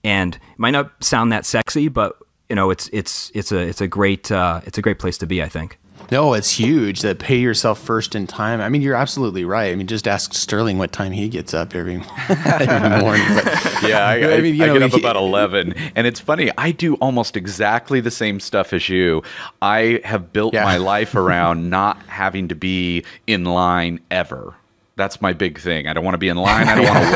And it might not sound that sexy, but it's a great place to be, I think. No, it's huge that pay yourself first in time. I mean, you're absolutely right. I mean, just ask Sterling what time he gets up every morning. But, yeah, I get up about 11. And it's funny, I do almost exactly the same stuff as you. I have built my life around not having to be in line ever. That's my big thing. I don't want to be in line. I don't want to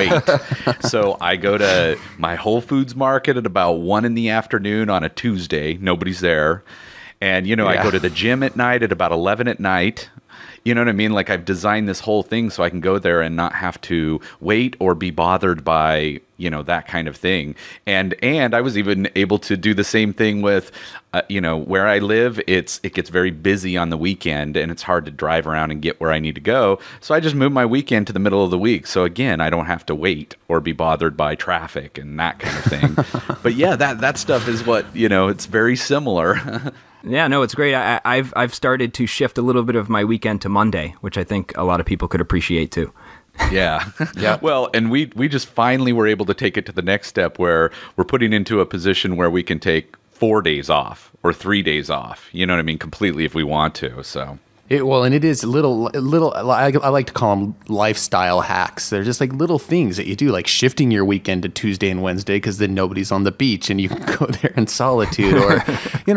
wait. So I go to my Whole Foods market at about 1 in the afternoon on a Tuesday. Nobody's there. And, I go to the gym at night at about 11 at night. You know what I mean? Like, I've designed this whole thing so I can go there and not have to wait or be bothered by, that kind of thing. And I was even able to do the same thing with, where I live. It gets very busy on the weekend and it's hard to drive around and get where I need to go. So I just move my weekend to the middle of the week. So again, I don't have to wait or be bothered by traffic and that kind of thing. But yeah, that stuff is what, it's very similar. Yeah, no, it's great. I've started to shift a little bit of my weekend to Monday, which I think a lot of people could appreciate too. Yeah. Yeah. Well, and we just finally were able to take it to the next step where we're putting into a position where we can take 4 days off or 3 days off. You know what I mean? Completely if we want to. So. And it is little. I like to call them lifestyle hacks. They're just like little things that you do, like shifting your weekend to Tuesday and Wednesday because then nobody's on the beach and you can go there in solitude, or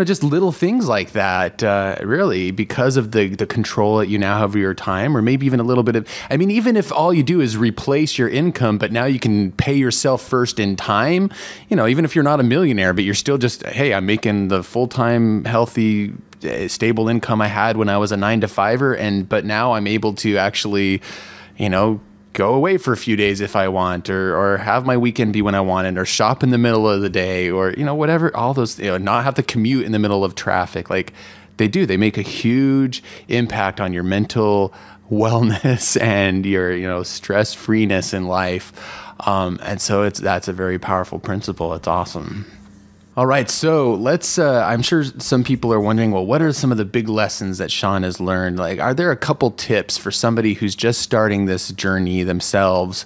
just little things like that. Really, because of the control that you now have of your time, or maybe even a little bit of. I mean, even if all you do is replace your income, but now you can pay yourself first in time. Even if you're not a millionaire, but you're still just, hey, I'm making the full-time healthy stable income I had when I was a 9-to-5er, but now I'm able to actually, go away for a few days if I want, or have my weekend be when I want it, or shop in the middle of the day, or whatever. All those, not have to commute in the middle of traffic. Like they make a huge impact on your mental wellness and your stress freeness in life. And so that's a very powerful principle. It's awesome. All right, so let's, I'm sure some people are wondering, well, what are some of the big lessons that Shaun has learned? Like, are there a couple tips for somebody who's just starting this journey themselves,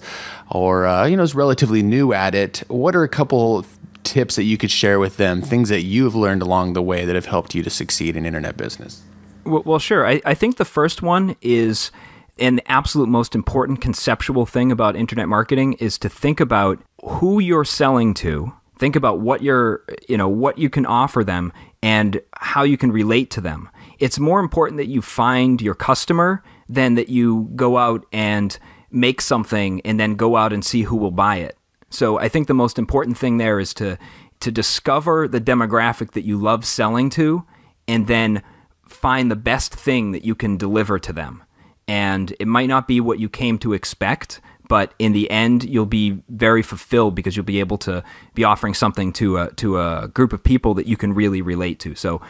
or, is relatively new at it? What are a couple tips that you could share with them, things that you've learned along the way that have helped you to succeed in internet business? Well, sure. I think the first one is, and the absolute most important conceptual thing about internet marketing is to think about who you're selling to. Think about what what you can offer them and how you can relate to them. It's more important that you find your customer than that you go out and make something and then go out and see who will buy it. So I think the most important thing there is to discover the demographic that you love selling to, and then find the best thing that you can deliver to them. And it might not be what you came to expect, but in the end, you'll be very fulfilled because you'll be able to be offering something to a group of people that you can really relate to. So,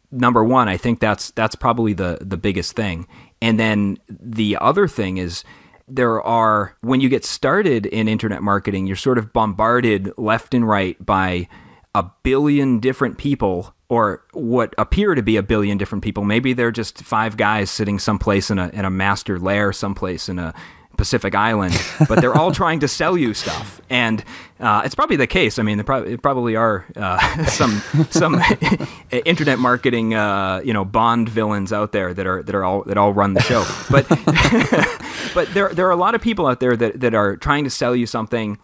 number one, I think that's probably the biggest thing. And then the other thing is, when you get started in internet marketing, you're sort of bombarded left and right by a billion different people, or what appear to be a billion different people. Maybe they're just 5 guys sitting someplace in a master lair someplace in a Pacific Island, but they're all trying to sell you stuff. And it's probably the case. I mean, there probably are some internet marketing Bond villains out there that all run the show. But but there are a lot of people out there that are trying to sell you something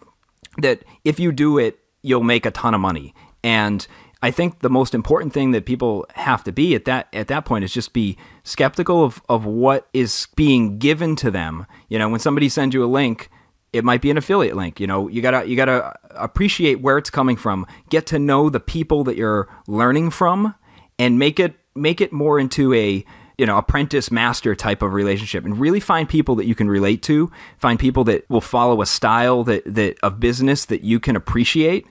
that if you do it, you'll make a ton of money. And I think the most important thing that people have to be at that point is just be skeptical of what is being given to them. When somebody sends you a link, it might be an affiliate link. You gotta appreciate where it's coming from. Get to know the people that you're learning from, and make it more into a apprentice master type of relationship, and really find people that you can relate to. Find people that will follow a style that of business that you can appreciate.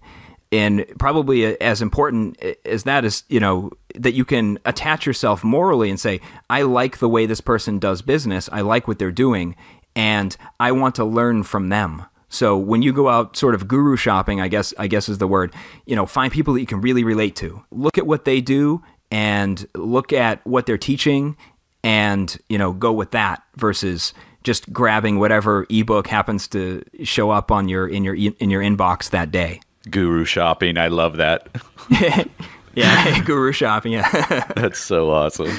And probably as important as that is, that you can attach yourself morally and say, I like the way this person does business. I like what they're doing, and I want to learn from them. So when you go out sort of guru shopping, I guess is the word, find people that you can really relate to. Look at what they do and look at what they're teaching, and, go with that versus just grabbing whatever ebook happens to show up on in your inbox that day. Guru shopping. I love that. Yeah, guru shopping. Yeah. That's so awesome.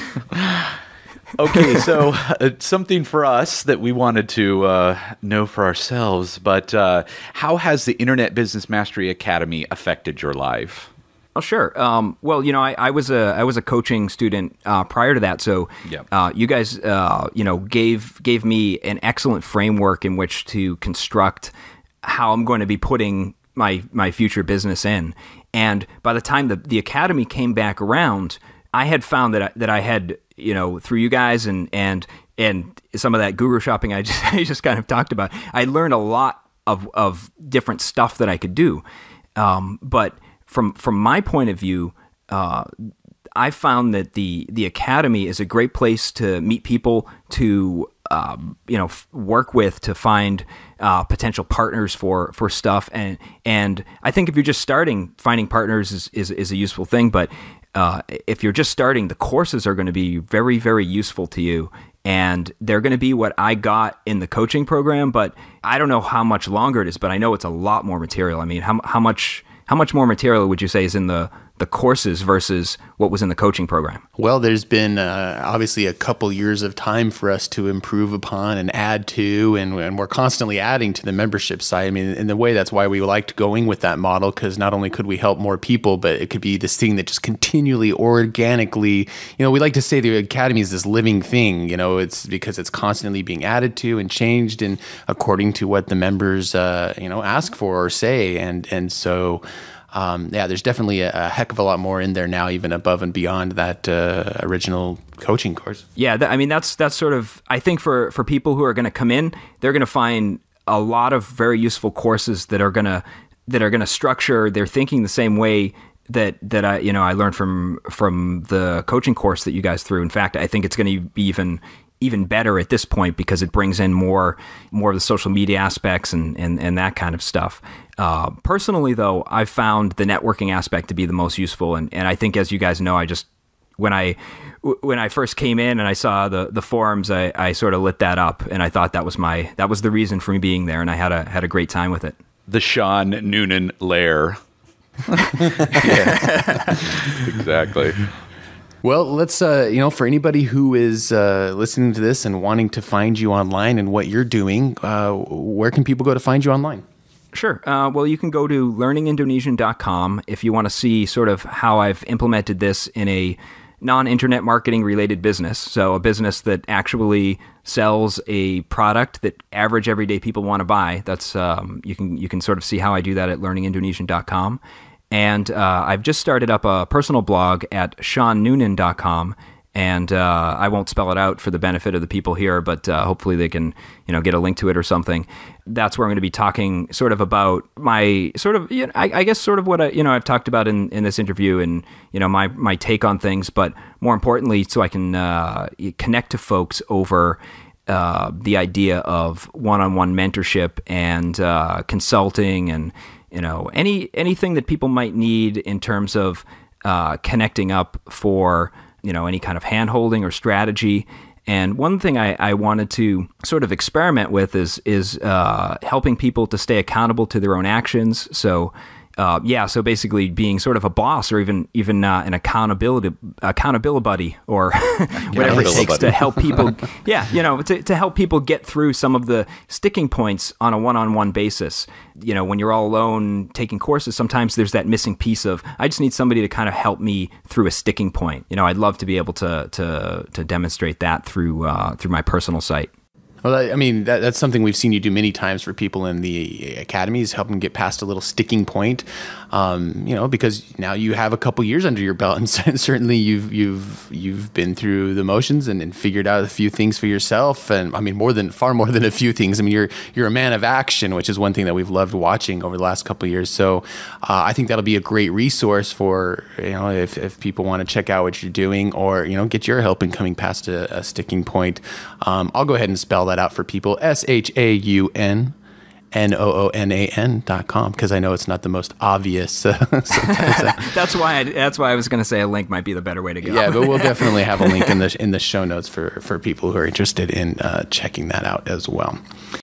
Okay, so something for us that we wanted to know for ourselves, but how has the Internet Business Mastery Academy affected your life? Oh, sure. Well, I was a coaching student prior to that, so Yep. You guys, gave me an excellent framework in which to construct how I'm going to be putting my future business in. And by the time the academy came back around, I had found that I had, through you guys and some of that guru shopping I just kind of talked about, I learned a lot of different stuff that I could do. But from my point of view, I found that the academy is a great place to meet people, to work with, to find potential partners for stuff, and I think if you're just starting, finding partners is a useful thing. But if you're just starting, the courses are going to be very, very useful to you. And they're going to be what I got in the coaching program, but I don't know how much longer it is, but I know it's a lot more material. I mean, how much more material would you say is in the courses versus what was in the coaching program? Well, there's been obviously a couple years of time for us to improve upon and add to, and we're constantly adding to the membership side. I mean, in the way, that's why we liked going with that model, because not only could we help more people, but it could be this thing that just continually, organically, we like to say the academy is this living thing. It's because it's constantly being added to and changed, and according to what the members, ask for or say, and so. There's definitely a heck of a lot more in there now, even above and beyond that original coaching course. Yeah, that's sort of, I think for people who are going to come in, they're going to find a lot of very useful courses that are going to structure their thinking the same way that I learned from the coaching course that you guys threw. In fact, I think it's going to be even better at this point because it brings in more of the social media aspects and that kind of stuff. Personally, though, I've found the networking aspect to be the most useful, and I think, as you guys know, when I first came in and I saw the forums, I sort of lit that up, and I thought that was the reason for me being there, and I had a great time with it. The Shaun Noonan lair. Exactly. Well, let's, for anybody who is listening to this and wanting to find you online and what you're doing, where can people go to find you online? Sure. Well, you can go to learningindonesian.com if you want to see sort of how I've implemented this in a non-internet marketing related business. So a business that actually sells a product that average everyday people want to buy. That's you can sort of see how I do that at learningindonesian.com. And I've just started up a personal blog at ShaunNoonan.com. And I won't spell it out for the benefit of the people here, but hopefully they can, get a link to it or something. That's where I'm going to be talking sort of about my sort of, I guess sort of what I've talked about in this interview, and my take on things. But more importantly, so I can connect to folks over the idea of one-on-one mentorship and consulting, and anything that people might need in terms of connecting up for any kind of hand-holding or strategy. And one thing I wanted to sort of experiment with is helping people to stay accountable to their own actions. So so basically being sort of a boss, or even an accountability buddy, or whatever it takes to help people. To help people get through some of the sticking points on a one-on-one basis. When you're all alone taking courses, sometimes there's that missing piece of, I just need somebody to kind of help me through a sticking point. I'd love to be able to demonstrate that through my personal site. Well, I mean, that's something we've seen you do many times for people in the academies, help them get past a little sticking point, because now you have a couple years under your belt, and certainly you've been through the motions and figured out a few things for yourself. And I mean, far more than a few things. I mean, you're a man of action, which is one thing that we've loved watching over the last couple of years. So I think that'll be a great resource for, if people want to check out what you're doing, or, get your help in coming past a sticking point. I'll go ahead and spell that out for people: ShaunNoonan.com, because I know it's not the most obvious. That's why I was going to say a link might be the better way to go. Yeah, but we'll definitely have a link in the show notes for people who are interested in checking that out as well.